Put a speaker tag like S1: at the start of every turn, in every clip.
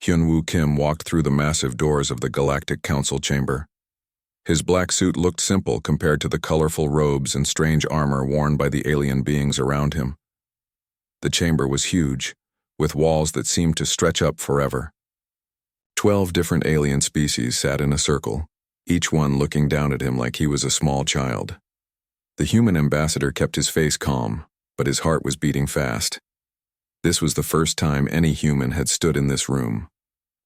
S1: Hyunwoo Kim walked through the massive doors of the Galactic Council chamber. His black suit looked simple compared to the colorful robes and strange armor worn by the alien beings around him. The chamber was huge, with walls that seemed to stretch up forever. 12 different alien species sat in a circle, each one looking down at him like he was a small child. The human ambassador kept his face calm, but his heart was beating fast. This was the first time any human had stood in this room.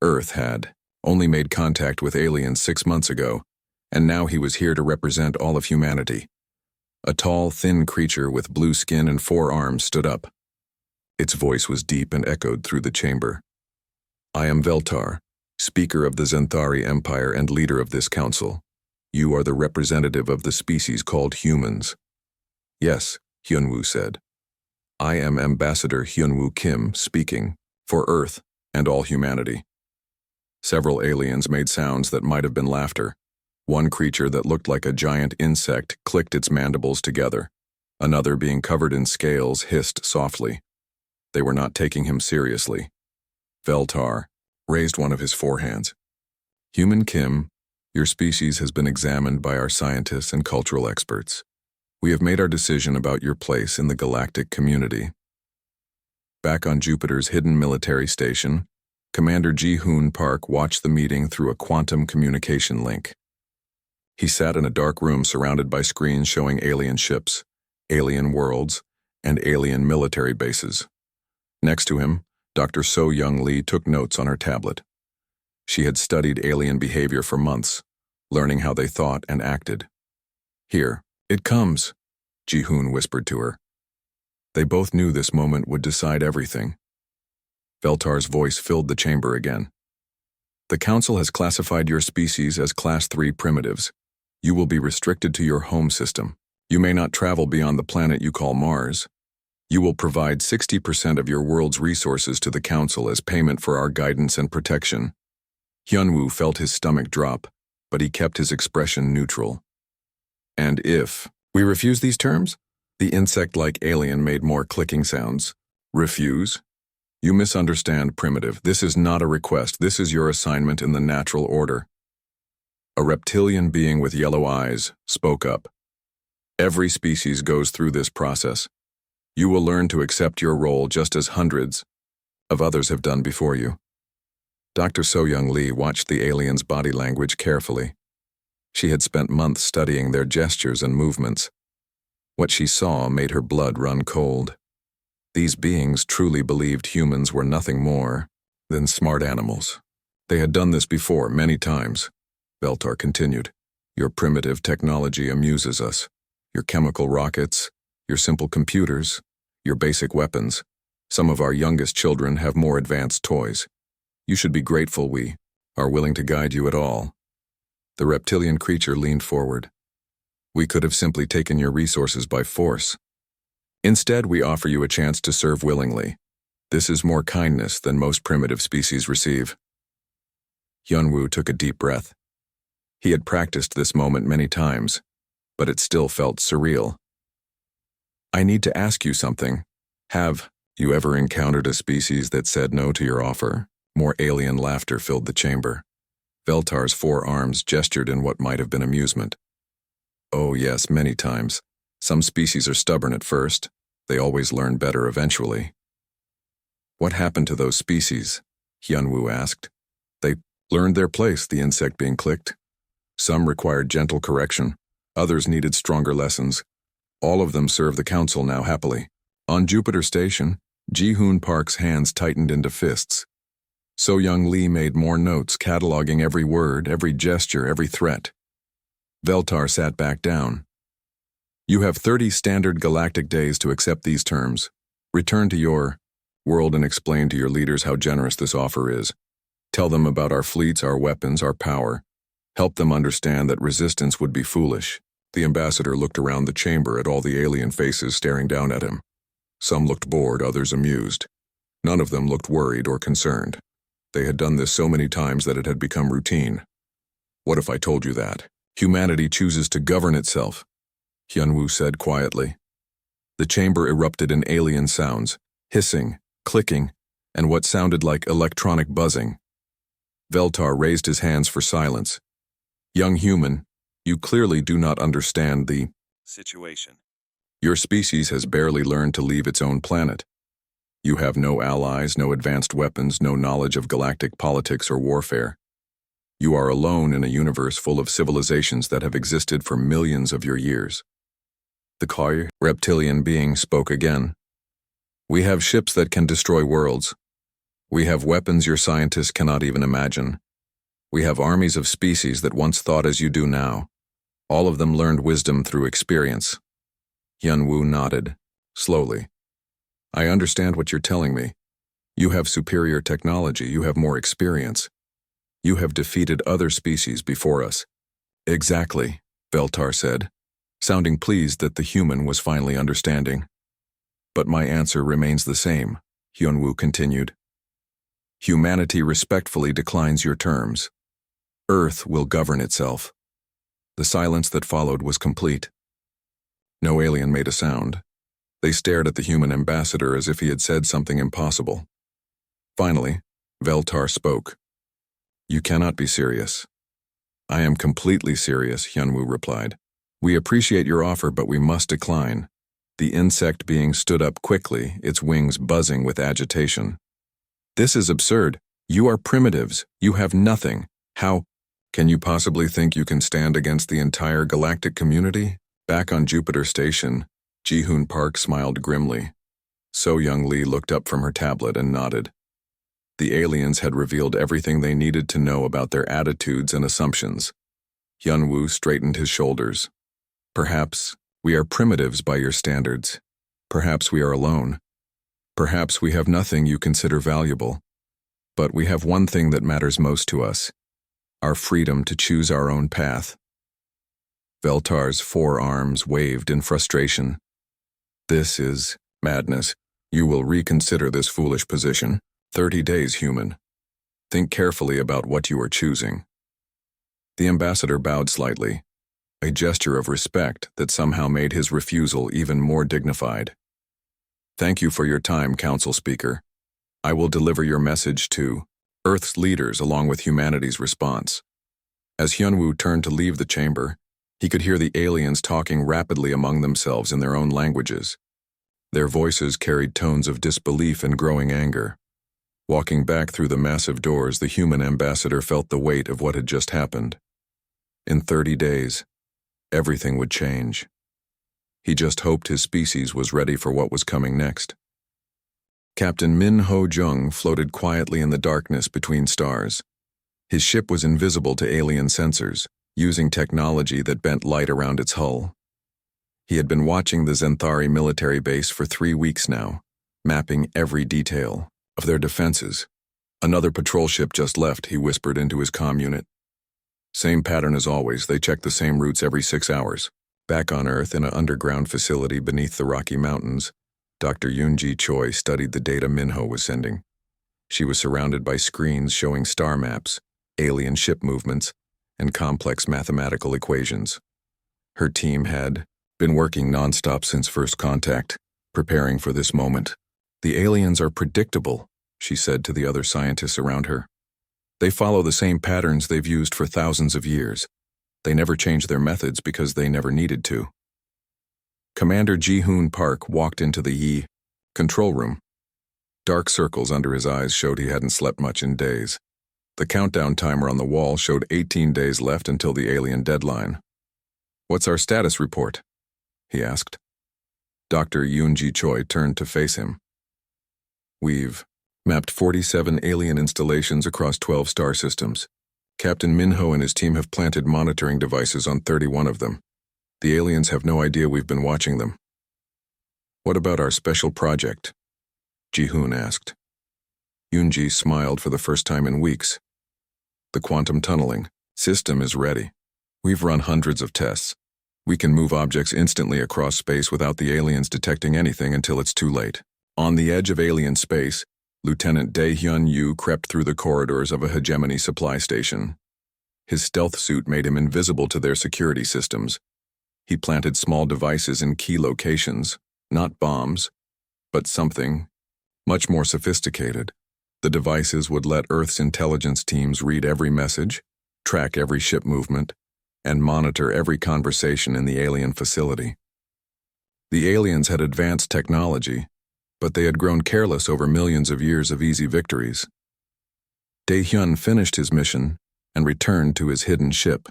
S1: Earth had only made contact with aliens 6 months ago, and now he was here to represent all of humanity. A tall, thin creature with blue skin and 4 arms stood up. Its voice was deep and echoed through the chamber. "I am Veltar, speaker of the Zenthari Empire and leader of this council. You are the representative of the species called humans." "Yes," Hyunwoo said. "I am Ambassador Hyunwoo Kim speaking, for Earth and all humanity." Several aliens made sounds that might have been laughter. One creature that looked like a giant insect clicked its mandibles together. Another, being covered in scales, hissed softly. They were not taking him seriously. Veltar raised one of his forehands. "Human Kim, your species has been examined by our scientists and cultural experts. We have made our decision about your place in the galactic community." Back on Jupiter's hidden military station, Commander Ji-hoon Park watched the meeting through a quantum communication link. He sat in a dark room surrounded by screens showing alien ships, alien worlds, and alien military bases. Next to him, Dr. So-Young Lee took notes on her tablet. She had studied alien behavior for months, learning how they thought and acted. "Here, it comes," Ji-hoon whispered to her. They both knew this moment would decide everything. Veltar's voice filled the chamber again. "The Council has classified your species as Class 3 primitives. You will be restricted to your home system. You may not travel beyond the planet you call Mars. You will provide 60% of your world's resources to the Council as payment for our guidance and protection." Hyunwoo felt his stomach drop, but he kept his expression neutral. "And if we refuse these terms?" The insect-like alien made more clicking sounds. "Refuse? You misunderstand, primitive. This is not a request. This is your assignment in the natural order." A reptilian being with yellow eyes spoke up. "Every species goes through this process. You will learn to accept your role just as hundreds of others have done before you." Dr. So-Young Lee watched the alien's body language carefully. She had spent months studying their gestures and movements. What she saw made her blood run cold. These beings truly believed humans were nothing more than smart animals. They had done this before many times. Veltar continued. "Your primitive technology amuses us. Your chemical rockets, your simple computers, your basic weapons. Some of our youngest children have more advanced toys. You should be grateful we are willing to guide you at all." The reptilian creature leaned forward. "We could have simply taken your resources by force. Instead, we offer you a chance to serve willingly. This is more kindness than most primitive species receive." Hyunwoo took a deep breath. He had practiced this moment many times, but it still felt surreal. "I need to ask you something. Have you ever encountered a species that said no to your offer?" More alien laughter filled the chamber. Veltar's 4 arms gestured in what might have been amusement. "Oh yes, many times. Some species are stubborn at first. They always learn better eventually." "What happened to those species?" Hyunwoo asked. "They learned their place," the insect being clicked. "Some required gentle correction. Others needed stronger lessons. All of them serve the Council now happily." On Jupiter Station, Ji-hoon Park's hands tightened into fists. So-Young Lee made more notes, cataloging every word, every gesture, every threat. Veltar sat back down. "You have 30 standard galactic days to accept these terms. Return to your world and explain to your leaders how generous this offer is. Tell them about our fleets, our weapons, our power. Help them understand that resistance would be foolish." The ambassador looked around the chamber at all the alien faces staring down at him. Some looked bored, others amused. None of them looked worried or concerned. They had done this so many times that it had become routine. "What if I told you that humanity chooses to govern itself?" Hyunwoo said quietly. The chamber erupted in alien sounds, hissing, clicking, and what sounded like electronic buzzing. Veltar raised his hands for silence. Young human, you clearly do not understand the situation. Your species has barely learned to leave its own planet. You have no allies, no advanced weapons, no knowledge of galactic politics or warfare. You are alone in a universe full of civilizations that have existed for millions of your years. The Koi reptilian being spoke again. We have ships that can destroy worlds. We have weapons your scientists cannot even imagine. We have armies of species that once thought as you do now. All of them learned wisdom through experience. Hyun-woo nodded, slowly. I understand what you're telling me. You have superior technology, you have more experience. You have defeated other species before us. Exactly, Veltar said, sounding pleased that the human was finally understanding. But my answer remains the same, Hyun-woo continued. Humanity respectfully declines your terms. Earth will govern itself. The silence that followed was complete. No alien made a sound. They stared at the human ambassador as if he had said something impossible. Finally, Veltar spoke. You cannot be serious. I am completely serious, Hyun-woo replied. We appreciate your offer, but we must decline. The insect being stood up quickly, its wings buzzing with agitation. This is absurd. You are primitives. You have nothing. How can you possibly think you can stand against the entire galactic community? Back on Jupiter Station, Ji-hoon Park smiled grimly. So-young Lee looked up from her tablet and nodded. The aliens had revealed everything they needed to know about their attitudes and assumptions. Hyun-woo straightened his shoulders. Perhaps we are primitives by your standards. Perhaps we are alone. Perhaps we have nothing you consider valuable. But we have one thing that matters most to us. Our freedom to choose our own path. Veltar's forearms waved in frustration. This is madness. You will reconsider this foolish position. 30 days, human. Think carefully about what you are choosing. The ambassador bowed slightly, a gesture of respect that somehow made his refusal even more dignified. Thank you for your time, Council Speaker. I will deliver your message to Earth's leaders along with humanity's response. As Hyun-woo turned to leave the chamber, he could hear the aliens talking rapidly among themselves in their own languages. Their voices carried tones of disbelief and growing anger. Walking back through the massive doors, the human ambassador felt the weight of what had just happened. In 30 days, everything would change. He just hoped his species was ready for what was coming next. Captain Min Ho-jung floated quietly in the darkness between stars. His ship was invisible to alien sensors, using technology that bent light around its hull. He had been watching the Zenthari military base for 3 weeks now, mapping every detail of their defenses. Another patrol ship just left, he whispered into his comm unit. Same pattern as always, they check the same routes every 6 hours. Back on Earth, in an underground facility beneath the Rocky Mountains, Dr. Yoon-ji Choi studied the data Minho was sending. She was surrounded by screens showing star maps, alien ship movements, and complex mathematical equations. Her team had been working nonstop since first contact, preparing for this moment. The aliens are predictable, she said to the other scientists around her. They follow the same patterns they've used for thousands of years. They never change their methods because they never needed to. Commander Ji-hoon Park walked into the Yi control room. Dark circles under his eyes showed he hadn't slept much in days. The countdown timer on the wall showed 18 days left until the alien deadline. What's our status report? He asked. Dr. Yoon-ji Choi turned to face him. We've mapped 47 alien installations across 12 star systems. Captain Minho and his team have planted monitoring devices on 31 of them. The aliens have no idea we've been watching them. What about our special project? Ji-hoon asked. Yoon-ji smiled for the first time in weeks. The quantum tunneling system is ready. We've run hundreds of tests. We can move objects instantly across space without the aliens detecting anything until it's too late. On the edge of alien space, Lieutenant Dae-hyun Yu crept through the corridors of a hegemony supply station. His stealth suit made him invisible to their security systems. He planted small devices in key locations, not bombs, but something much more sophisticated, The devices would let Earth's intelligence teams read every message, track every ship movement, and monitor every conversation in the alien facility. The aliens had advanced technology, but they had grown careless over millions of years of easy victories. Dae-hyun finished his mission and returned to his hidden ship.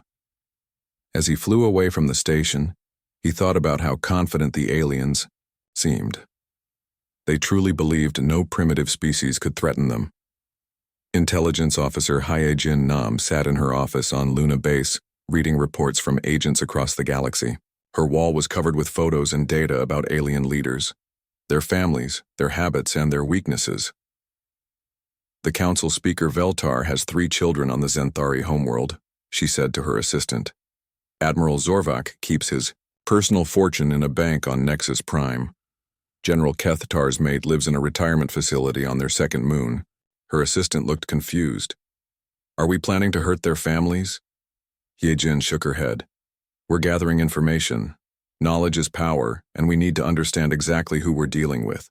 S1: As he flew away from the station, he thought about how confident the aliens seemed. They truly believed no primitive species could threaten them. Intelligence Officer Hye-jin Nam sat in her office on Luna Base, reading reports from agents across the galaxy. Her wall was covered with photos and data about alien leaders, their families, their habits, and their weaknesses. The council speaker Veltar has 3 children on the Zenthari homeworld, she said to her assistant. Admiral Zorvak keeps his personal fortune in a bank on Nexus Prime. General Kethtar's mate lives in a retirement facility on their second moon. Her assistant looked confused. Are we planning to hurt their families? Hyejin shook her head. We're gathering information. Knowledge is power, and we need to understand exactly who we're dealing with.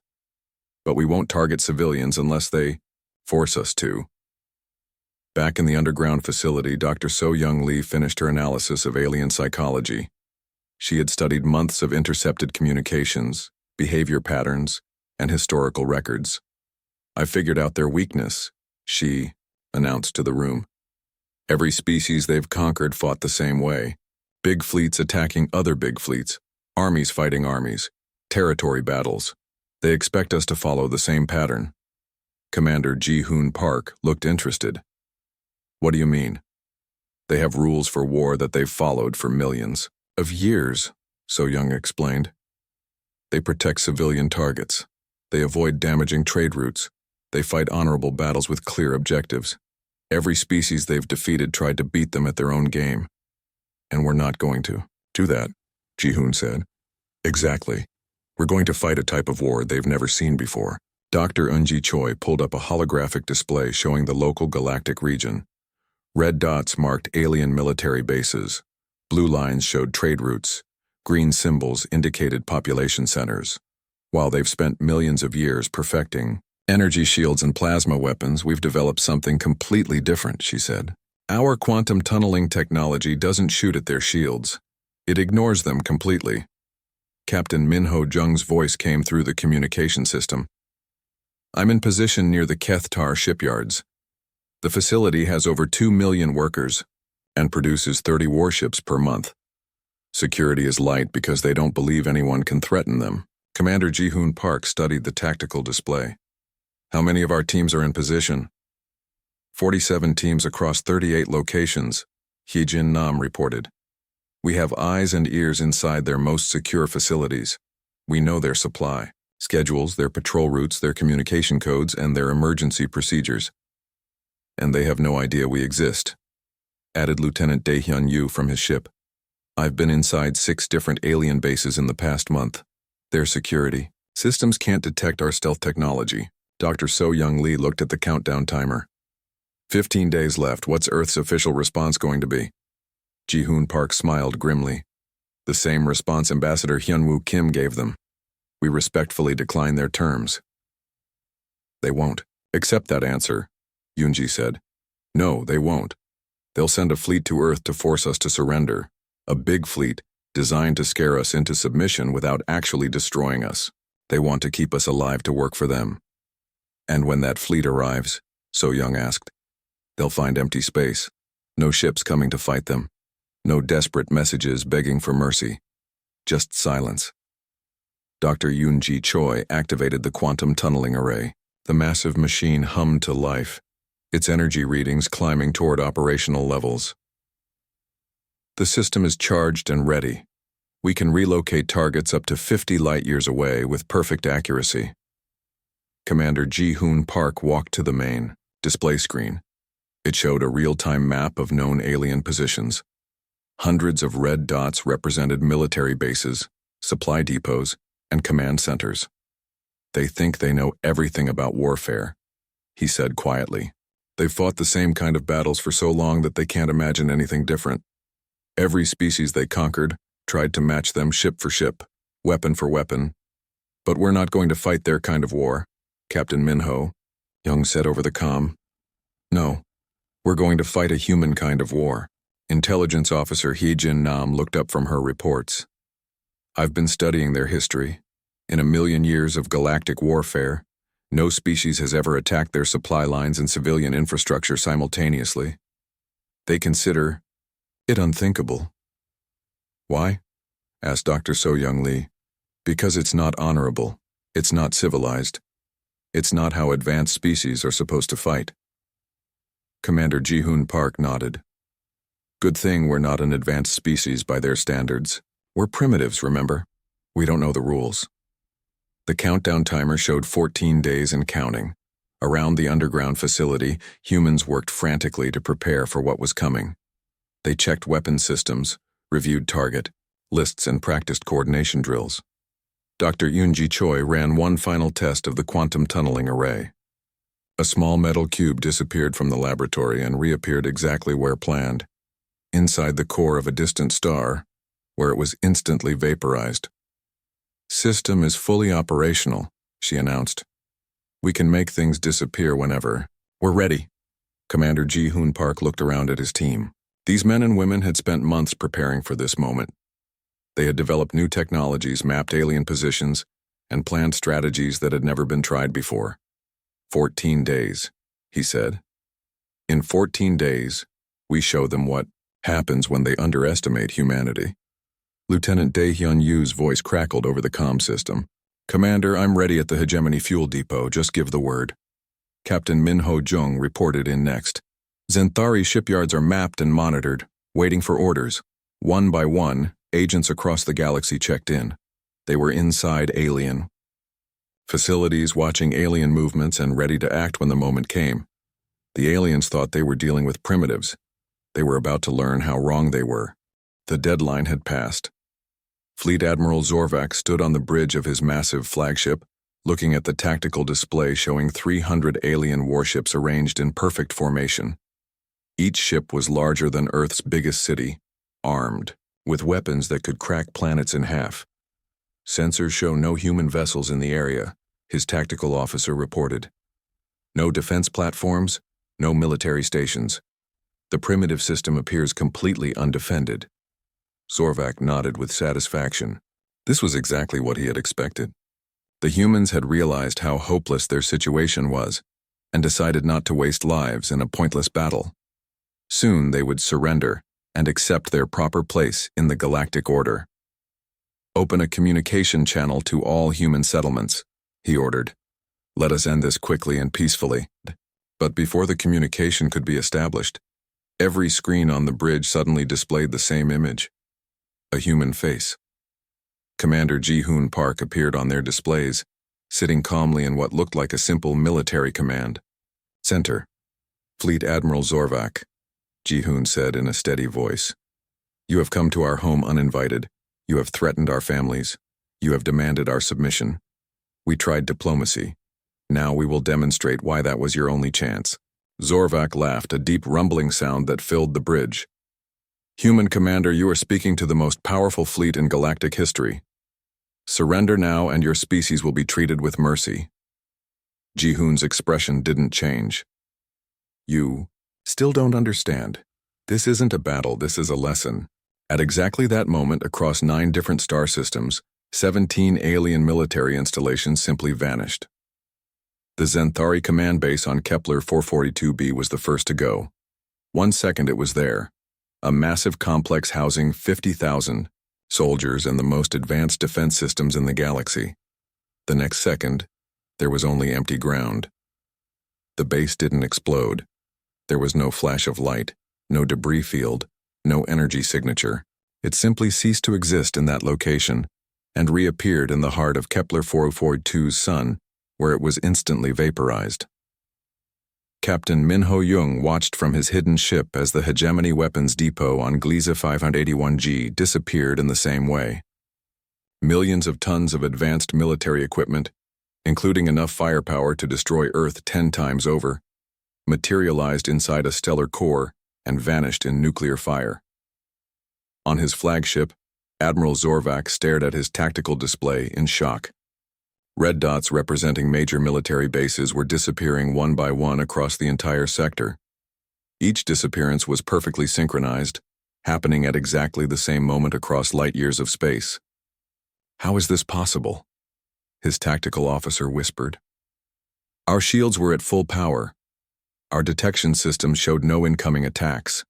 S1: But we won't target civilians unless they force us to. Back in the underground facility, Dr. So-Young Lee finished her analysis of alien psychology. She had studied months of intercepted communications, behavior patterns, and historical records. I figured out their weakness, she announced to the room. Every species they've conquered fought the same way. Big fleets attacking other big fleets, armies fighting armies, territory battles. They expect us to follow the same pattern. Commander Ji-hoon Park looked interested. What do you mean? They have rules for war that they've followed for millions of years, So-Young explained. They protect civilian targets. They avoid damaging trade routes. They fight honorable battles with clear objectives. Every species they've defeated tried to beat them at their own game. And we're not going to do that, Ji-hoon said. Exactly. We're going to fight a type of war they've never seen before. Dr. Eunji Choi pulled up a holographic display showing the local galactic region. Red dots marked alien military bases. Blue lines showed trade routes. Green symbols indicated population centers. While they've spent millions of years perfecting energy shields and plasma weapons, we've developed something completely different, she said. Our quantum tunneling technology doesn't shoot at their shields. It ignores them completely. Captain Minho Jung's voice came through the communication system. I'm in position near the Kethtar shipyards. The facility has over 2 million workers and produces 30 warships per month. Security is light because they don't believe anyone can threaten them. Commander Ji-hoon Park studied the tactical display. How many of our teams are in position? 47 teams across 38 locations, Hyejin Nam reported. We have eyes and ears inside their most secure facilities. We know their supply, schedules, their patrol routes, their communication codes, and their emergency procedures. And they have no idea we exist, added Lieutenant Dae-hyun Yu from his ship. I've been inside 6 different alien bases in the past month. Their security systems can't detect our stealth technology. Dr. So-Young Lee looked at the countdown timer. 15 days left. What's Earth's official response going to be? Ji-hoon Park smiled grimly. The same response Ambassador Hyunwoo Kim gave them. We respectfully decline their terms. They won't accept that answer, Yoonji said. No, they won't. They'll send a fleet to Earth to force us to surrender. A big fleet designed to scare us into submission without actually destroying us. They want to keep us alive to work for them. And when that fleet arrives, So-Young asked, they'll find empty space. No ships coming to fight them. No desperate messages begging for mercy. Just silence. Dr. Yoonji Choi activated the quantum tunneling array. The massive machine hummed to life, its energy readings climbing toward operational levels. The system is charged and ready. We can relocate targets up to 50 light-years away with perfect accuracy. Commander Ji-hoon Park walked to the main display screen. It showed a real-time map of known alien positions. Hundreds of red dots represented military bases, supply depots, and command centers. They think they know everything about warfare, he said quietly. They've fought the same kind of battles for so long that they can't imagine anything different. Every species they conquered tried to match them ship for ship, weapon for weapon. But we're not going to fight their kind of war, Captain Minho, Young said over the comm. No, we're going to fight a human kind of war. Intelligence Officer Hee-Jin Nam looked up from her reports. I've been studying their history. In 1,000,000 years of galactic warfare, no species has ever attacked their supply lines and civilian infrastructure simultaneously. They consider it unthinkable. Why? Asked Dr. So-Young Lee. Because it's not honorable. It's not civilized. It's not how advanced species are supposed to fight. Commander Ji-Hoon Park nodded. Good thing we're not an advanced species by their standards. We're primitives, remember? We don't know the rules. The countdown timer showed 14 days and counting. Around the underground facility, humans worked frantically to prepare for what was coming. They checked weapon systems, reviewed target lists, and practiced coordination drills. Dr. Yoon-ji Choi ran one final test of the quantum tunneling array. A small metal cube disappeared from the laboratory and reappeared exactly where planned, inside the core of a distant star, where it was instantly vaporized. System is fully operational, she announced. We can make things disappear whenever. We're ready. Commander Ji-Hoon Park looked around at his team. These men and women had spent months preparing for this moment. They had developed new technologies, mapped alien positions, and planned strategies that had never been tried before. 14 days, he said. In 14 days, we show them what happens when they underestimate humanity. Lieutenant Dae-Hyun Yu's voice crackled over the comm system. Commander, I'm ready at the Hegemony Fuel Depot. Just give the word. Captain Min-Ho Jung reported in next. Zenthari shipyards are mapped and monitored, waiting for orders. One by one, agents across the galaxy checked in. They were inside alien facilities, watching alien movements and ready to act when the moment came. The aliens thought they were dealing with primitives. They were about to learn how wrong they were. The deadline had passed. Fleet Admiral Zorvak stood on the bridge of his massive flagship, looking at the tactical display showing 300 alien warships arranged in perfect formation. Each ship was larger than Earth's biggest city, armed, with weapons that could crack planets in half. Sensors show no human vessels in the area, his tactical officer reported. No defense platforms, no military stations. The primitive system appears completely undefended. Zorvak nodded with satisfaction. This was exactly what he had expected. The humans had realized how hopeless their situation was, and decided not to waste lives in a pointless battle. Soon they would surrender and accept their proper place in the galactic order. Open a communication channel to all human settlements, he ordered. Let us end this quickly and peacefully. But before the communication could be established, every screen on the bridge suddenly displayed the same image. A human face. Commander Ji-Hoon Park appeared on their displays, sitting calmly in what looked like a simple military command. Center. Fleet Admiral Zorvak, Ji-Hoon said in a steady voice. You have come to our home uninvited. You have threatened our families. You have demanded our submission. We tried diplomacy. Now we will demonstrate why that was your only chance. Zorvak laughed, a deep rumbling sound that filled the bridge. Human Commander, you are speaking to the most powerful fleet in galactic history. Surrender now and your species will be treated with mercy. Ji-Hoon's expression didn't change. You still don't understand. This isn't a battle, this is a lesson. At exactly that moment, across 9 different star systems, 17 alien military installations simply vanished. The Zenthari command base on Kepler 442b was the first to go. 1 second it was there. A massive complex housing 50,000 soldiers and the most advanced defense systems in the galaxy. The next second, there was only empty ground. The base didn't explode. There was no flash of light, no debris field, no energy signature. It simply ceased to exist in that location and reappeared in the heart of Kepler 442's sun, where it was instantly vaporized. Captain Min-Ho Jung watched from his hidden ship as the Hegemony Weapons Depot on Gliese 581G disappeared in the same way. Millions of tons of advanced military equipment, including enough firepower to destroy Earth 10 times over, materialized inside a stellar core and vanished in nuclear fire. On his flagship, Admiral Zorvak stared at his tactical display in shock. Red dots representing major military bases were disappearing one by one across the entire sector. Each disappearance was perfectly synchronized, happening at exactly the same moment across light years of space. "How is this possible?" his tactical officer whispered. "Our shields were at full power. Our detection systems showed no incoming attacks."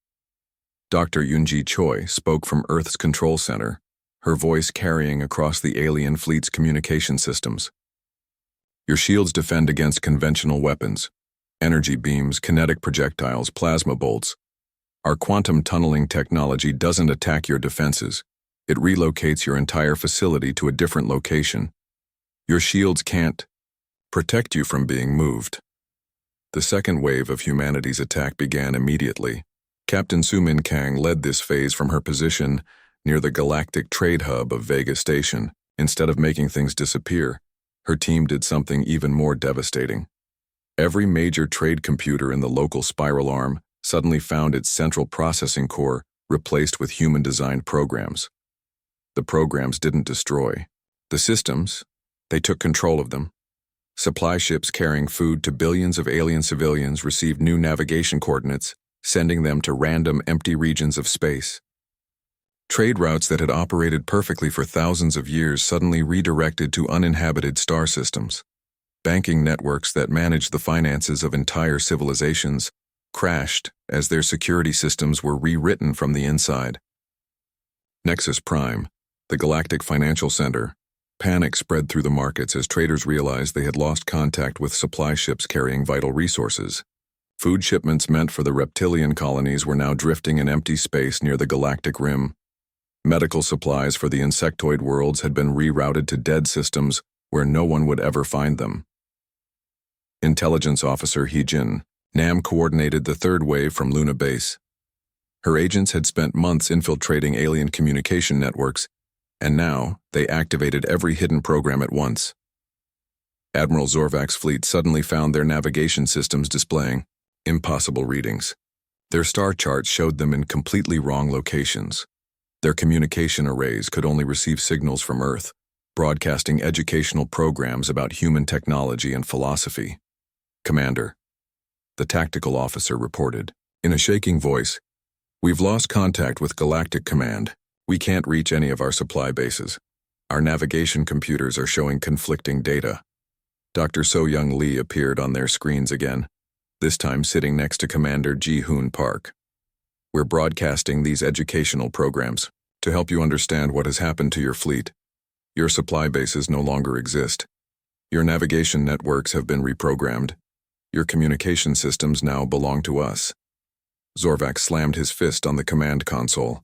S1: Dr. Yunji Choi spoke from Earth's control center, her voice carrying across the alien fleet's communication systems. "Your shields defend against conventional weapons, energy beams, kinetic projectiles, plasma bolts. Our quantum tunneling technology doesn't attack your defenses. It relocates your entire facility to a different location. Your shields can't protect you from being moved." The second wave of humanity's attack began immediately. Captain Sumin Kang led this phase from her position near the galactic trade hub of Vega Station. Instead of making things disappear, her team did something even more devastating. Every major trade computer in the local spiral arm suddenly found its central processing core replaced with human-designed programs. The programs didn't destroy the systems, they took control of them. Supply ships carrying food to billions of alien civilians received new navigation coordinates, sending them to random empty regions of space. Trade routes that had operated perfectly for thousands of years suddenly redirected to uninhabited star systems. Banking networks that managed the finances of entire civilizations crashed as their security systems were rewritten from the inside. Nexus Prime, the galactic financial center, panic spread through the markets as traders realized they had lost contact with supply ships carrying vital resources. Food shipments meant for the reptilian colonies were now drifting in empty space near the galactic rim. Medical supplies for the insectoid worlds had been rerouted to dead systems where no one would ever find them. Intelligence Officer Hee-jin Nam coordinated the third wave from Luna Base. Her agents had spent months infiltrating alien communication networks, and now they activated every hidden program at once. Admiral Zorvak's fleet suddenly found their navigation systems displaying impossible readings. Their star charts showed them in completely wrong locations. Their communication arrays could only receive signals from Earth, broadcasting educational programs about human technology and philosophy. "Commander," the tactical officer reported, in a shaking voice, "we've lost contact with Galactic Command. We can't reach any of our supply bases. Our navigation computers are showing conflicting data." Dr. So-Young Lee appeared on their screens again, this time sitting next to Commander Ji-hoon Park. "We're broadcasting these educational programs to help you understand what has happened to your fleet. Your supply bases no longer exist. Your navigation networks have been reprogrammed. Your communication systems now belong to us." Zorvak slammed his fist on the command console.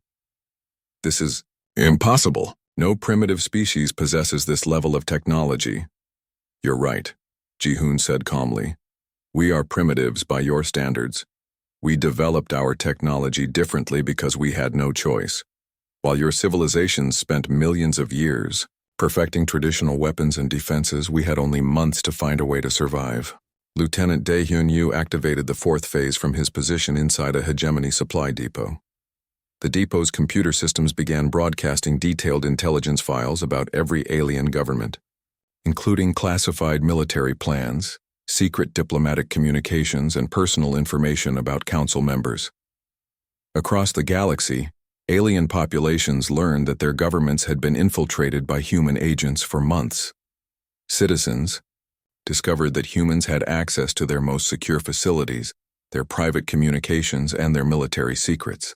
S1: "This is impossible. No primitive species possesses this level of technology." "You're right," Ji-hoon said calmly. "We are primitives by your standards. We developed our technology differently because we had no choice. While your civilizations spent millions of years perfecting traditional weapons and defenses, we had only months to find a way to survive." Lieutenant Dae-hyun-yu activated the fourth phase from his position inside a hegemony supply depot. The depot's computer systems began broadcasting detailed intelligence files about every alien government, including classified military plans, secret diplomatic communications, and personal information about council members. Across the galaxy, alien populations learned that their governments had been infiltrated by human agents for months. Citizens discovered that humans had access to their most secure facilities, their private communications, and their military secrets.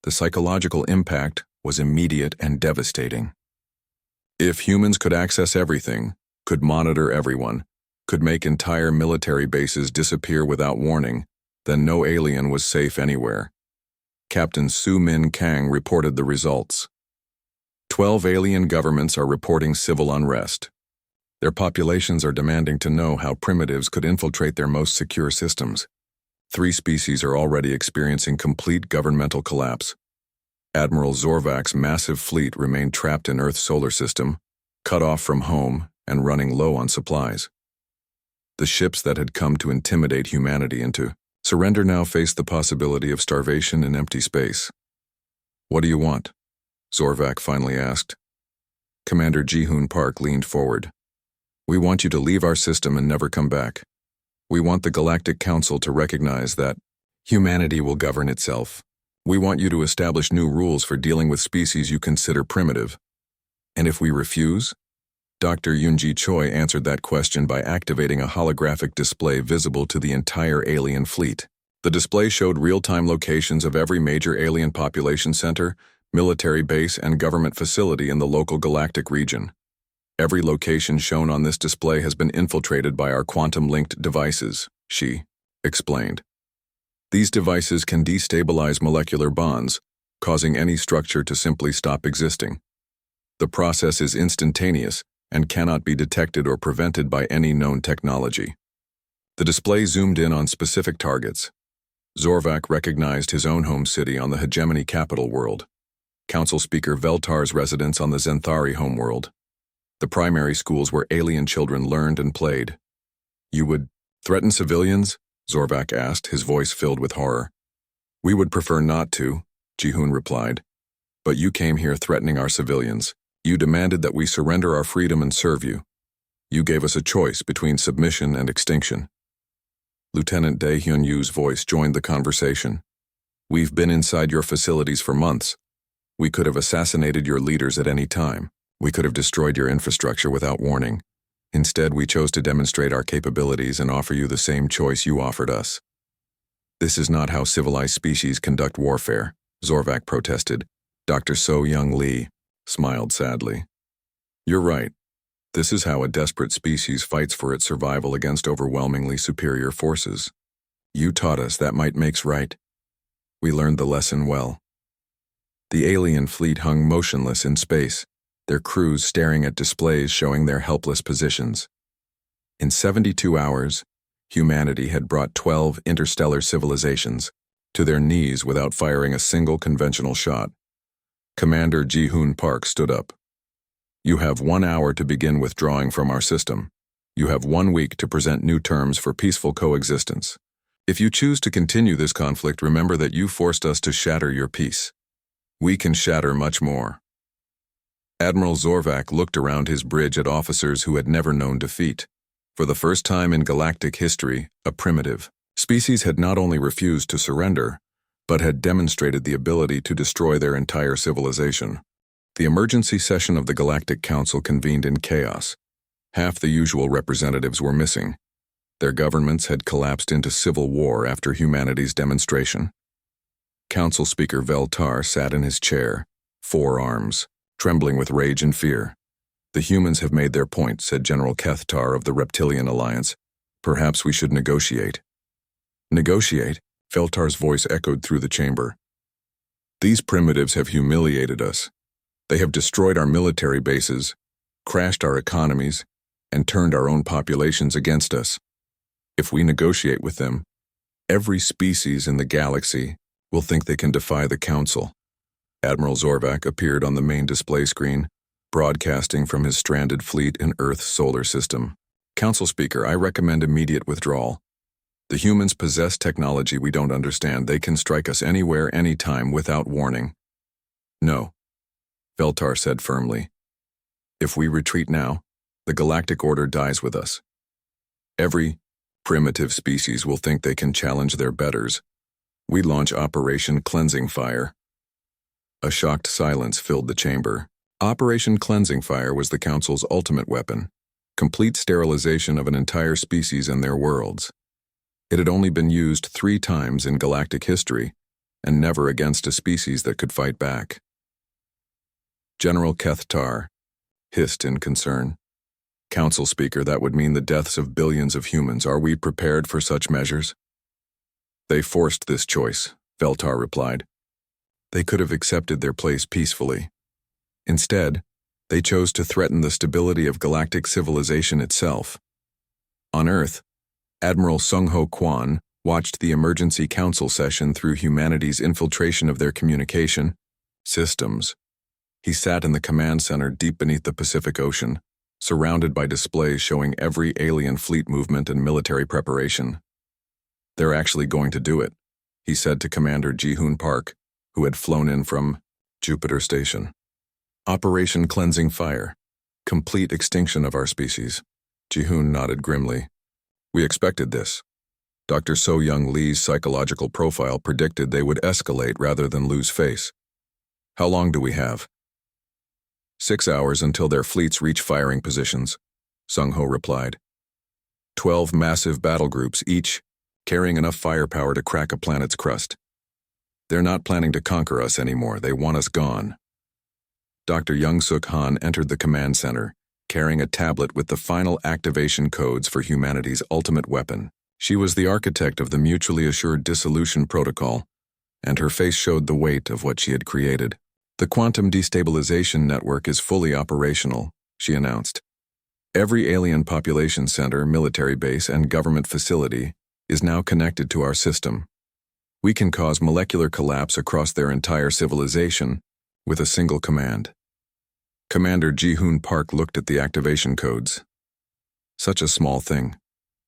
S1: The psychological impact was immediate and devastating. If humans could access everything, could monitor everyone, could make entire military bases disappear without warning, then no alien was safe anywhere. Captain Su-Min Kang reported the results. 12 alien governments are reporting civil unrest. Their populations are demanding to know how primitives could infiltrate their most secure systems. 3 species are already experiencing complete governmental collapse. Admiral Zorvak's massive fleet remained trapped in Earth's solar system, cut off from home and running low on supplies. The ships that had come to intimidate humanity into surrender now faced the possibility of starvation in empty space. "What do you want?" Zorvak finally asked. Commander Ji-hoon Park leaned forward. We want you to leave our system and never come back. We want the Galactic Council to recognize that humanity will govern itself. We want you to establish new rules for dealing with species you consider primitive. And if we refuse? Dr. Yunji Choi answered that question by activating a holographic display visible to the entire alien fleet. The display showed real-time locations of every major alien population center, military base, and government facility in the local galactic region. Every location shown on this display has been infiltrated by our quantum-linked devices, she explained. These devices can destabilize molecular bonds, causing any structure to simply stop existing. The process is instantaneous and cannot be detected or prevented by any known technology. The display zoomed in on specific targets. Zorvac recognized his own home city on the hegemony capital world, Council Speaker Veltar's residence on the Zenthari homeworld, the primary schools where alien children learned and played. You would threaten civilians? Zorvac asked, his voice filled with horror. We would prefer not to, Jihoon replied. But you came here threatening our civilians. You demanded that we surrender our freedom and serve you. You gave us a choice between submission and extinction. Lieutenant Dae Hyun-Yu's voice joined the conversation. We've been inside your facilities for months. We could have assassinated your leaders at any time. We could have destroyed your infrastructure without warning. Instead, we chose to demonstrate our capabilities and offer you the same choice you offered us. This is not how civilized species conduct warfare, Zorvac protested. Dr. So-Young Lee smiled sadly. You're right. This is how a desperate species fights for its survival against overwhelmingly superior forces. You taught us that might makes right. We learned the lesson well. The alien fleet hung motionless in space, their crews staring at displays showing their helpless positions. In 72 hours, humanity had brought 12 interstellar civilizations to their knees without firing a single conventional shot. Commander Ji-hoon Park stood up. You have 1 hour to begin withdrawing from our system. You have 1 week to present new terms for peaceful coexistence. If you choose to continue this conflict, remember that you forced us to shatter your peace. We can shatter much more. Admiral Zorvac looked around his bridge at officers who had never known defeat. For the first time in galactic history, a primitive species had not only refused to surrender, but had demonstrated the ability to destroy their entire civilization. The emergency session of the Galactic Council convened in chaos. Half the usual representatives were missing. Their governments had collapsed into civil war after humanity's demonstration. Council Speaker Veltar sat in his chair, forearms, trembling with rage and fear. The humans have made their point, said General Kethtar of the Reptilian Alliance. Perhaps we should negotiate. Negotiate? Veltar's voice echoed through the chamber. These primitives have humiliated us. They have destroyed our military bases, crashed our economies, and turned our own populations against us. If we negotiate with them, every species in the galaxy will think they can defy the Council. Admiral Zorvac appeared on the main display screen, broadcasting from his stranded fleet in Earth's solar system. Council Speaker, I recommend immediate withdrawal. The humans possess technology we don't understand. They can strike us anywhere, anytime, without warning. No, Veltar said firmly. If we retreat now, the galactic order dies with us. Every primitive species will think they can challenge their betters. We launch Operation Cleansing Fire. A shocked silence filled the chamber. Operation Cleansing Fire was the Council's ultimate weapon, complete sterilization of an entire species and their worlds. It had only been used 3 times in galactic history, and never against a species that could fight back. General Kethtar hissed in concern. Council Speaker, that would mean the deaths of billions of humans. Are we prepared for such measures? They forced this choice, Veltar replied. They could have accepted their place peacefully. Instead, they chose to threaten the stability of galactic civilization itself. On Earth, Admiral Sung-Ho Kwan watched the emergency council session through humanity's infiltration of their communication systems. He sat in the command center deep beneath the Pacific Ocean, surrounded by displays showing every alien fleet movement and military preparation. They're actually going to do it, he said to Commander Ji-hoon Park, who had flown in from Jupiter Station. Operation Cleansing Fire. Complete extinction of our species. Ji-hoon nodded grimly. We expected this. Dr. So-young Lee's psychological profile predicted they would escalate rather than lose face. How long do we have? 6 hours until their fleets reach firing positions, Sung-ho replied. 12 massive battle groups each, carrying enough firepower to crack a planet's crust. They're not planning to conquer us anymore, they want us gone. Dr. Young-suk Han entered the command center, carrying a tablet with the final activation codes for humanity's ultimate weapon. She was the architect of the mutually assured dissolution protocol, and her face showed the weight of what she had created. The quantum destabilization network is fully operational, she announced. Every alien population center, military base, and government facility is now connected to our system. We can cause molecular collapse across their entire civilization with a single command. Commander Ji-hoon Park looked at the activation codes. Such a small thing,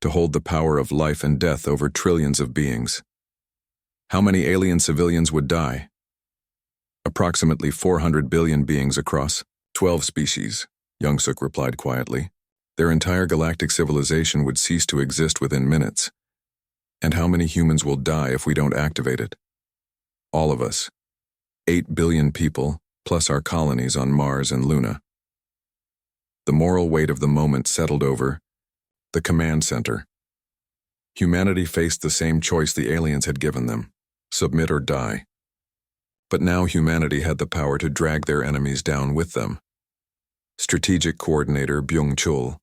S1: to hold the power of life and death over trillions of beings. How many alien civilians would die? Approximately 400 billion beings across 12 species, Young-suk replied quietly. Their entire galactic civilization would cease to exist within minutes. And how many humans will die if we don't activate it? All of us. 8 billion people, plus our colonies on Mars and Luna. The moral weight of the moment settled over the command center. Humanity faced the same choice the aliens had given them, submit or die. But now humanity had the power to drag their enemies down with them. Strategic Coordinator Byung-chul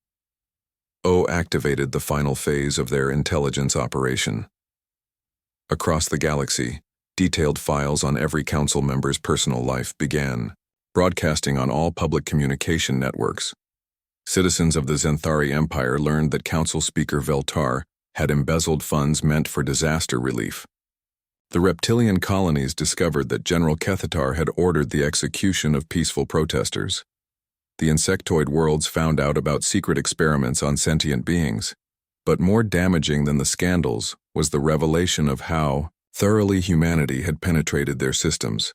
S1: activated the final phase of their intelligence operation. Across the galaxy, detailed files on every council member's personal life began, broadcasting on all public communication networks. Citizens of the Zenthari Empire learned that Council Speaker Veltar had embezzled funds meant for disaster relief. The reptilian colonies discovered that General Kethatar had ordered the execution of peaceful protesters. The insectoid worlds found out about secret experiments on sentient beings. But more damaging than the scandals was the revelation of how thoroughly humanity had penetrated their systems.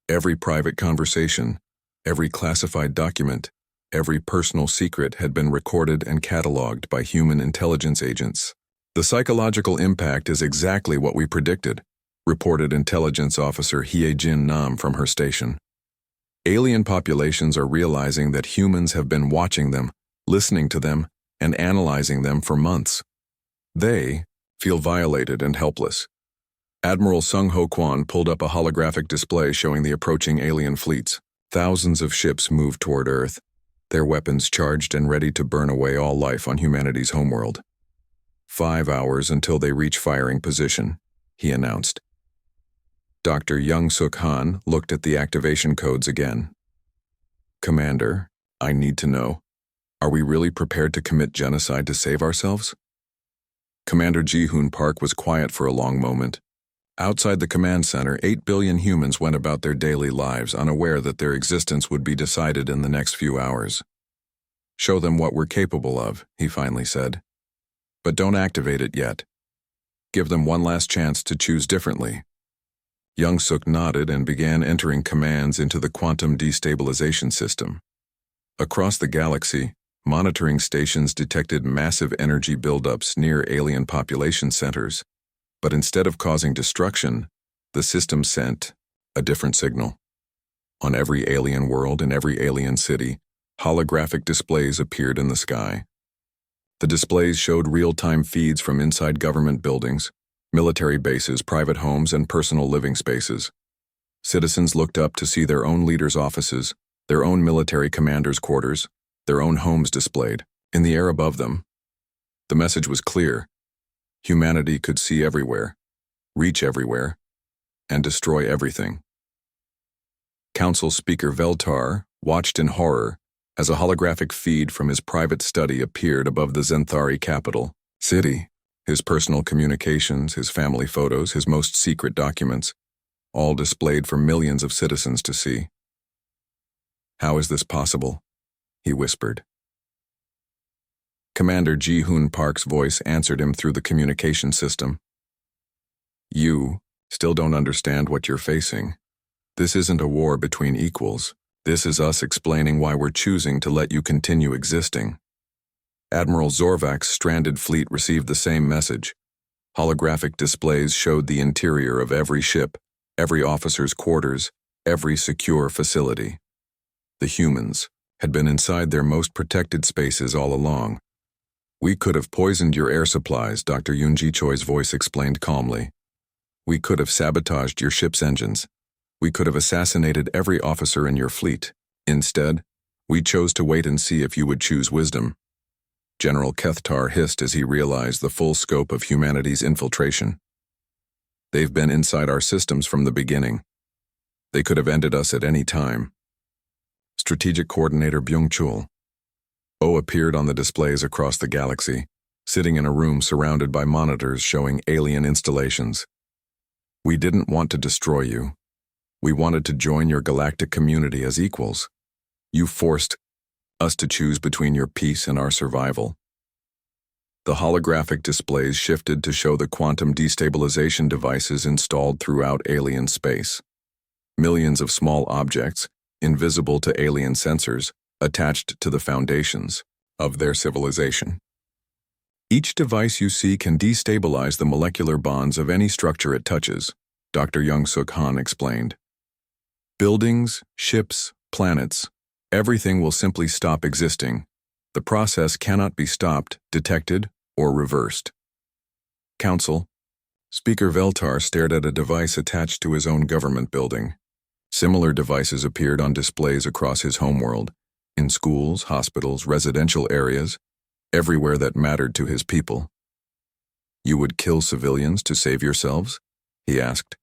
S1: Every private conversation, every classified document, every personal secret had been recorded and catalogued by human intelligence agents. The psychological impact is exactly what we predicted, reported intelligence officer Hye-jin Nam from her station. Alien populations are realizing that humans have been watching them, listening to them, and analyzing them for months. They feel violated and helpless. Admiral Sung-ho Kwon pulled up a holographic display showing the approaching alien fleets. Thousands of ships moved toward Earth, their weapons charged and ready to burn away all life on humanity's homeworld. 5 hours until they reach firing position, he announced. Dr. Young-suk Han looked at the activation codes again. Commander, I need to know, are we really prepared to commit genocide to save ourselves? Commander Ji-hoon Park was quiet for a long moment. Outside the command center, 8 billion humans went about their daily lives, unaware that their existence would be decided in the next few hours. Show them what we're capable of, he finally said. But don't activate it yet. Give them one last chance to choose differently. Young-suk nodded and began entering commands into the quantum destabilization system. Across the galaxy, monitoring stations detected massive energy buildups near alien population centers, but instead of causing destruction, the system sent a different signal. On every alien world and every alien city, holographic displays appeared in the sky. The displays showed real-time feeds from inside government buildings, military bases, private homes, and personal living spaces. Citizens looked up to see their own leaders' offices, their own military commanders' quarters, their own homes displayed. In the air above them, the message was clear. Humanity could see everywhere, reach everywhere, and destroy everything. Council Speaker Veltar watched in horror as a holographic feed from his private study appeared above the Zenthari capital city. His personal communications, his family photos, his most secret documents, all displayed for millions of citizens to see. How is this possible? He whispered. Commander Ji-hoon Park's voice answered him through the communication system. You still don't understand what you're facing. This isn't a war between equals. This is us explaining why we're choosing to let you continue existing. Admiral Zorvak's stranded fleet received the same message. Holographic displays showed the interior of every ship, every officer's quarters, every secure facility. The humans had been inside their most protected spaces all along. "We could have poisoned your air supplies," Dr. Yoonji Choi's voice explained calmly. "We could have sabotaged your ship's engines. We could have assassinated every officer in your fleet. Instead, we chose to wait and see if you would choose wisdom." General Kethtar hissed as he realized the full scope of humanity's infiltration. "They've been inside our systems from the beginning. They could have ended us at any time." Strategic Coordinator Byung-chul O appeared on the displays across the galaxy, sitting in a room surrounded by monitors showing alien installations. "We didn't want to destroy you. We wanted to join your galactic community as equals. You forced us to choose between your peace and our survival." The holographic displays shifted to show the quantum destabilization devices installed throughout alien space. Millions of small objects, invisible to alien sensors, attached to the foundations of their civilization. "Each device you see can destabilize the molecular bonds of any structure it touches," Dr. Young-Suk Han explained. "Buildings, ships, planets, everything will simply stop existing. The process cannot be stopped, detected, or reversed." Council. Speaker Veltar stared at a device attached to his own government building. Similar devices appeared on displays across his homeworld, in schools, hospitals, residential areas, everywhere that mattered to his people. "You would kill civilians to save yourselves?" he asked.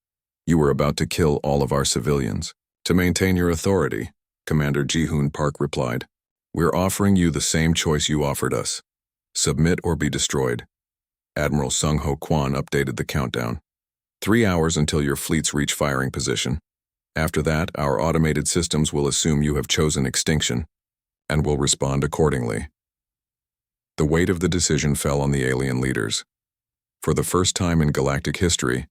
S1: "You were about to kill all of our civilians to maintain your authority," Commander Ji-hoon Park replied. "We're offering you the same choice you offered us. Submit or be destroyed." Admiral Sung-ho Kwan updated the countdown. 3 hours until your fleets reach firing position. After that, our automated systems will assume you have chosen extinction and will respond accordingly. The weight of the decision fell on the alien leaders. For the first time in galactic history,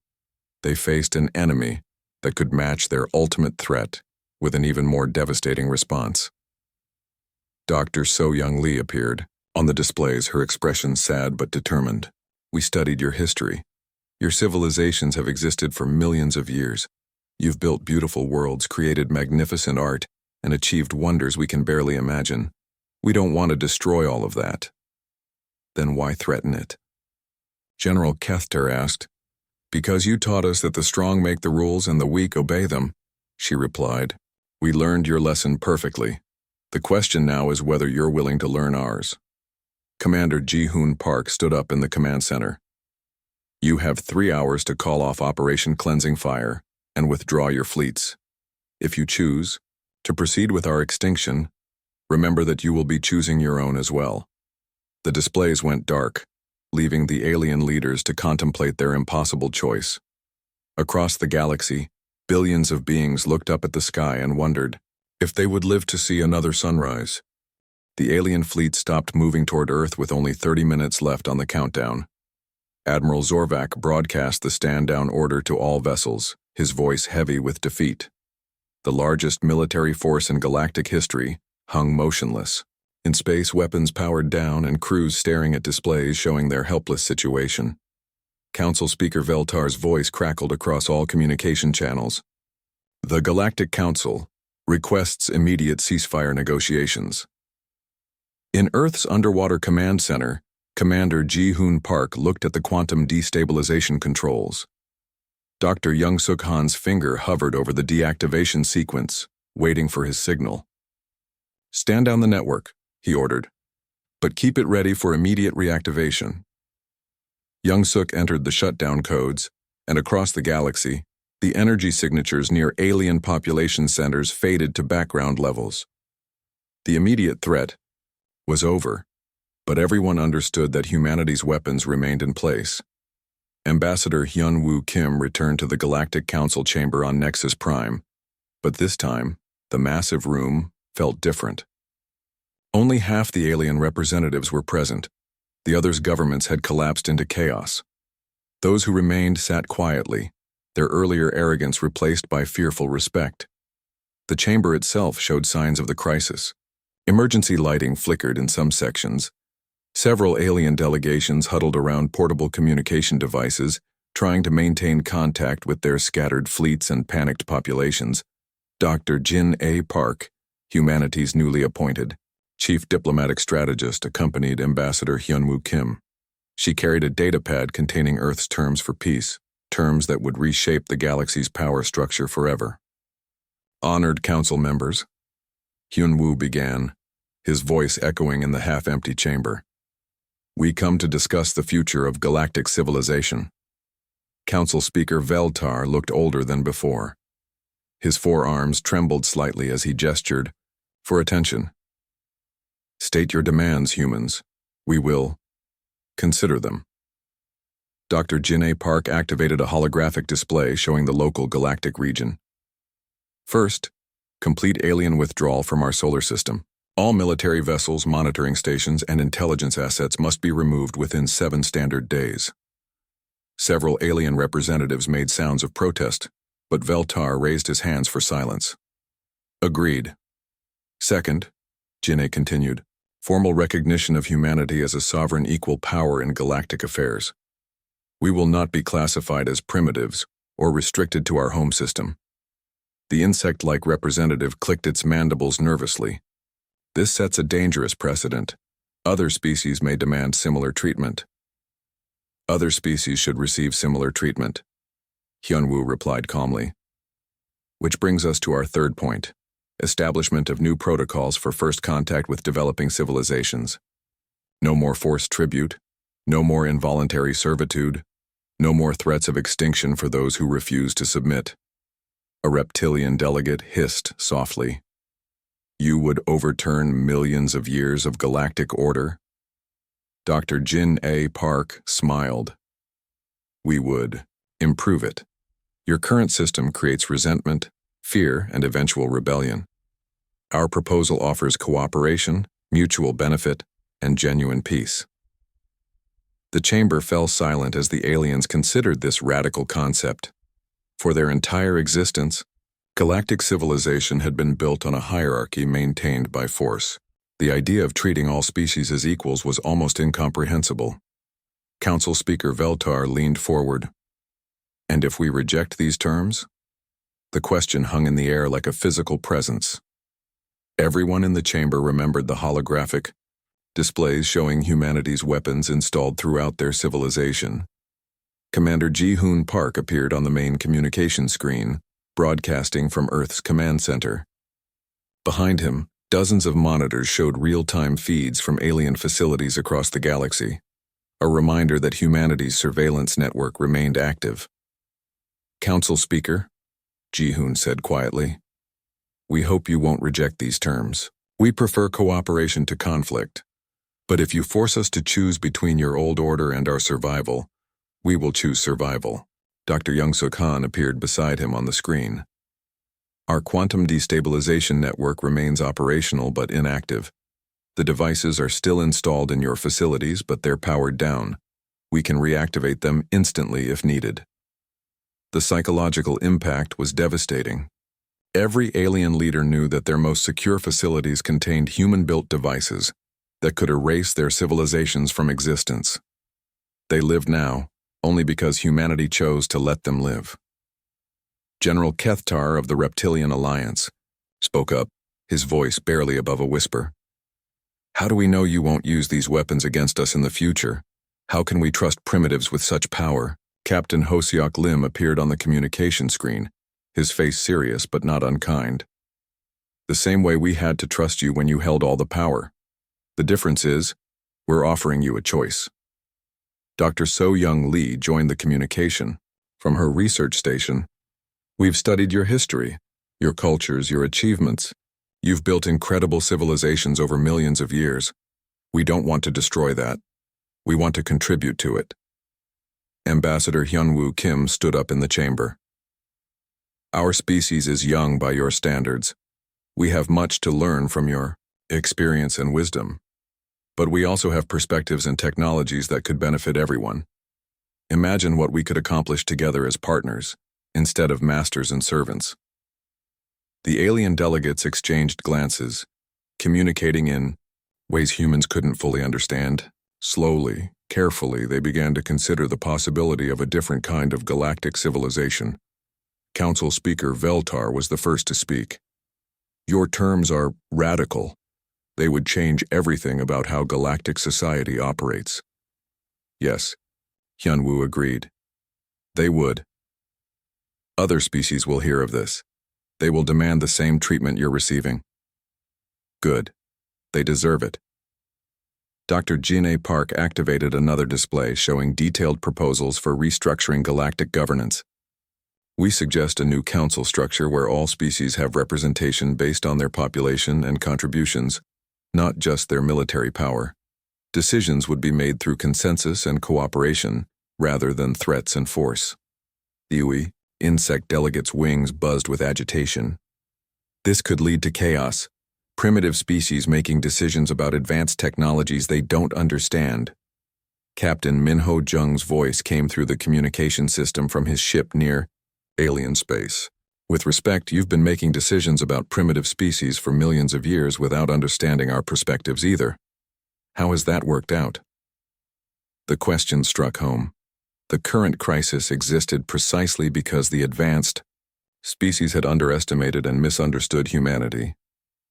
S1: they faced an enemy that could match their ultimate threat with an even more devastating response. Dr. So-Young Lee appeared. On the displays, her expression sad but determined. "We studied your history. Your civilizations have existed for millions of years. You've built beautiful worlds, created magnificent art, and achieved wonders we can barely imagine. We don't want to destroy all of that." "Then why threaten it?" General Kethtar asked. "Because you taught us that the strong make the rules and the weak obey them," she replied. "We learned your lesson perfectly. The question now is whether you're willing to learn ours." Commander Ji-hoon Park stood up in the command center. "You have 3 hours to call off Operation Cleansing Fire and withdraw your fleets. If you choose to proceed with our extinction, remember that you will be choosing your own as well." The displays went dark, leaving the alien leaders to contemplate their impossible choice. Across the galaxy, billions of beings looked up at the sky and wondered if they would live to see another sunrise. The alien fleet stopped moving toward Earth with only 30 minutes left on the countdown. Admiral Zorvak broadcast the stand-down order to all vessels, his voice heavy with defeat. The largest military force in galactic history hung motionless, in space, weapons powered down and crews staring at displays showing their helpless situation. Council Speaker Veltar's voice crackled across all communication channels. "The Galactic Council requests immediate ceasefire negotiations." In Earth's underwater command center, Commander Ji-hoon Park looked at the quantum destabilization controls. Dr. Young-Suk Han's finger hovered over the deactivation sequence, waiting for his signal. "Stand down the network," he ordered, "but keep it ready for immediate reactivation." Young-Suk entered the shutdown codes, and across the galaxy, the energy signatures near alien population centers faded to background levels. The immediate threat was over, but everyone understood that humanity's weapons remained in place. Ambassador Hyun-woo Kim returned to the Galactic Council chamber on Nexus Prime, but this time, the massive room felt different. Only half the alien representatives were present. The others' governments had collapsed into chaos. Those who remained sat quietly, their earlier arrogance replaced by fearful respect. The chamber itself showed signs of the crisis. Emergency lighting flickered in some sections. Several alien delegations huddled around portable communication devices, trying to maintain contact with their scattered fleets and panicked populations. Dr. Jin A. Park, humanity's newly appointed chief diplomatic strategist, accompanied Ambassador Hyunwoo Kim. She carried a datapad containing Earth's terms for peace, terms that would reshape the galaxy's power structure forever. Honored council members, Hyunwoo began, his voice echoing in the half-empty chamber. We come to discuss the future of galactic civilization. Council Speaker Veltar looked older than before. His forearms trembled slightly as he gestured for attention. State your demands, humans. We will consider them. Dr. Jin A. Park activated a holographic display showing the local galactic region. First, complete alien withdrawal from our solar system. All military vessels, monitoring stations, and intelligence assets must be removed within 7 standard days. Several alien representatives made sounds of protest, but Veltar raised his hands for silence. Agreed. Second, Jin-A continued, formal recognition of humanity as a sovereign equal power in galactic affairs. We will not be classified as primitives or restricted to our home system. The insect-like representative clicked its mandibles nervously. This sets a dangerous precedent. Other species may demand similar treatment. Other species should receive similar treatment, Hyunwoo replied calmly. Which brings us to our third point, establishment of new protocols for first contact with developing civilizations. No more forced tribute, no more involuntary servitude, no more threats of extinction for those who refuse to submit. A reptilian delegate hissed softly. You would overturn millions of years of galactic order? Dr. Jin A. Park smiled. We would improve it. Your current system creates resentment, fear, and eventual rebellion. Our proposal offers cooperation, mutual benefit, and genuine peace. The chamber fell silent as the aliens considered this radical concept. For their entire existence, galactic civilization had been built on a hierarchy maintained by force. The idea of treating all species as equals was almost incomprehensible. Council Speaker Veltar leaned forward. And if we reject these terms? The question hung in the air like a physical presence. Everyone in the chamber remembered the holographic displays showing humanity's weapons installed throughout their civilization. Commander Ji-hoon Park appeared on the main communication screen, broadcasting from Earth's command center. Behind him, dozens of monitors showed real-time feeds from alien facilities across the galaxy, a reminder that humanity's surveillance network remained active. Council Speaker, Ji-hoon said quietly, we hope you won't reject these terms. We prefer cooperation to conflict, but if you force us to choose between your old order and our survival, we will choose survival. Dr. Young-Suk Han appeared beside him on the screen. Our quantum destabilization network remains operational but inactive. The devices are still installed in your facilities, but they're powered down. We can reactivate them instantly if needed. The psychological impact was devastating. Every alien leader knew that their most secure facilities contained human-built devices that could erase their civilizations from existence. They live now, only because humanity chose to let them live. General Kethtar of the Reptilian Alliance spoke up, his voice barely above a whisper. How do we know you won't use these weapons against us in the future? How can we trust primitives with such power? Captain Hoseok Lim appeared on the communication screen, his face serious but not unkind. The same way we had to trust you when you held all the power. The difference is, we're offering you a choice. Dr. So-Young Lee joined the communication. From her research station, we've studied your history, your cultures, your achievements. You've built incredible civilizations over millions of years. We don't want to destroy that. We want to contribute to it. Ambassador Hyunwoo Kim stood up in the chamber. Our species is young by your standards. We have much to learn from your experience and wisdom. But we also have perspectives and technologies that could benefit everyone. Imagine what we could accomplish together as partners, instead of masters and servants. The alien delegates exchanged glances, communicating in ways humans couldn't fully understand. Slowly, carefully, they began to consider the possibility of a different kind of galactic civilization. Council Speaker Veltar was the first to speak. Your terms are radical. They would change everything about how galactic society operates. Yes, Hyunwoo agreed. They would. Other species will hear of this. They will demand the same treatment you're receiving. Good. They deserve it. Dr. Jin-A Park activated another display showing detailed proposals for restructuring galactic governance. We suggest a new council structure where all species have representation based on their population and contributions, not just their military power. Decisions would be made through consensus and cooperation, rather than threats and force. Iwi, insect delegates' wings buzzed with agitation. This could lead to chaos, primitive species making decisions about advanced technologies they don't understand. Captain Minho Jung's voice came through the communication system from his ship near alien space. With respect, you've been making decisions about primitive species for millions of years without understanding our perspectives either. How has that worked out? The question struck home. The current crisis existed precisely because the advanced species had underestimated and misunderstood humanity.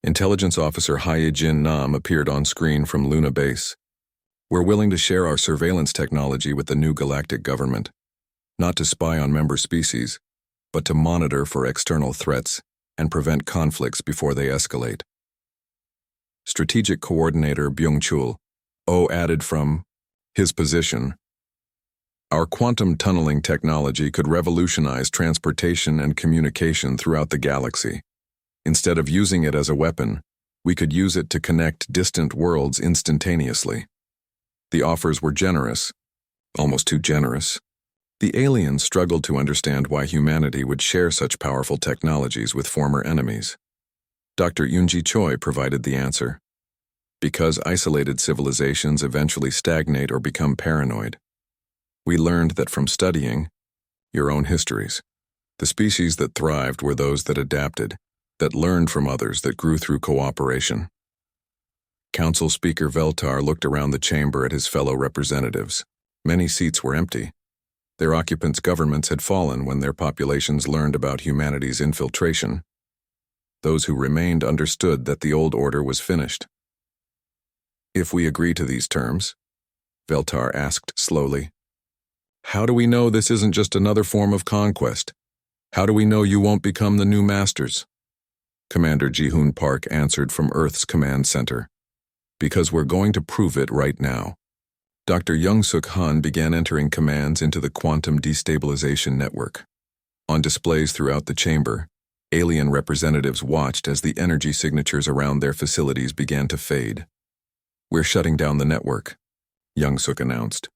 S1: Intelligence Officer Hyejin Nam appeared on screen from Luna Base. We're willing to share our surveillance technology with the new galactic government, not to spy on member species, but to monitor for external threats and prevent conflicts before they escalate. Strategic Coordinator Byung-chul added from his position, our quantum tunneling technology could revolutionize transportation and communication throughout the galaxy. Instead of using it as a weapon, we could use it to connect distant worlds instantaneously. The offers were generous, almost too generous. The aliens struggled to understand why humanity would share such powerful technologies with former enemies. Dr. Yoonji Choi provided the answer. Because isolated civilizations eventually stagnate or become paranoid. We learned that from studying your own histories. The species that thrived were those that adapted, that learned from others, that grew through cooperation. Council Speaker Veltar looked around the chamber at his fellow representatives. Many seats were empty. Their occupants' governments had fallen when their populations learned about humanity's infiltration. Those who remained understood that the old order was finished. If we agree to these terms, Veltar asked slowly, how do we know this isn't just another form of conquest? How do we know you won't become the new masters? Commander Ji-hoon Park answered from Earth's command center. Because we're going to prove it right now. Dr. Young-suk Han began entering commands into the quantum destabilization network. On displays throughout the chamber, alien representatives watched as the energy signatures around their facilities began to fade. We're shutting down the network, Young-suk announced.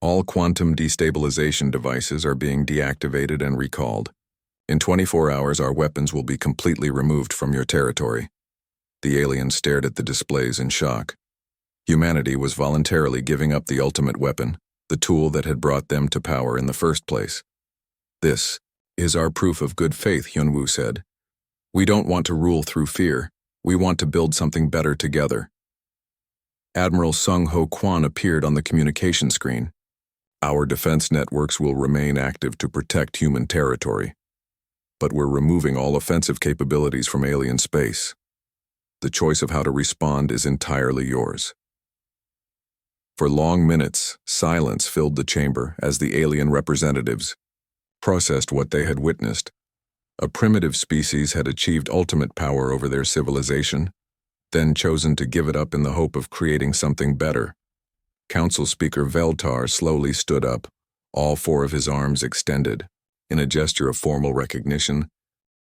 S1: All quantum destabilization devices are being deactivated and recalled. In 24 hours, our weapons will be completely removed from your territory. The aliens stared at the displays in shock. Humanity was voluntarily giving up the ultimate weapon, the tool that had brought them to power in the first place. This is our proof of good faith, Hyunwoo said. We don't want to rule through fear. We want to build something better together. Admiral Sung Ho Kwan appeared on the communication screen. Our defense networks will remain active to protect human territory. But we're removing all offensive capabilities from alien space. The choice of how to respond is entirely yours. For long minutes, silence filled the chamber as the alien representatives processed what they had witnessed. A primitive species had achieved ultimate power over their civilization, then chosen to give it up in the hope of creating something better. Council Speaker Veltar slowly stood up, all four of his arms extended. In a gesture of formal recognition,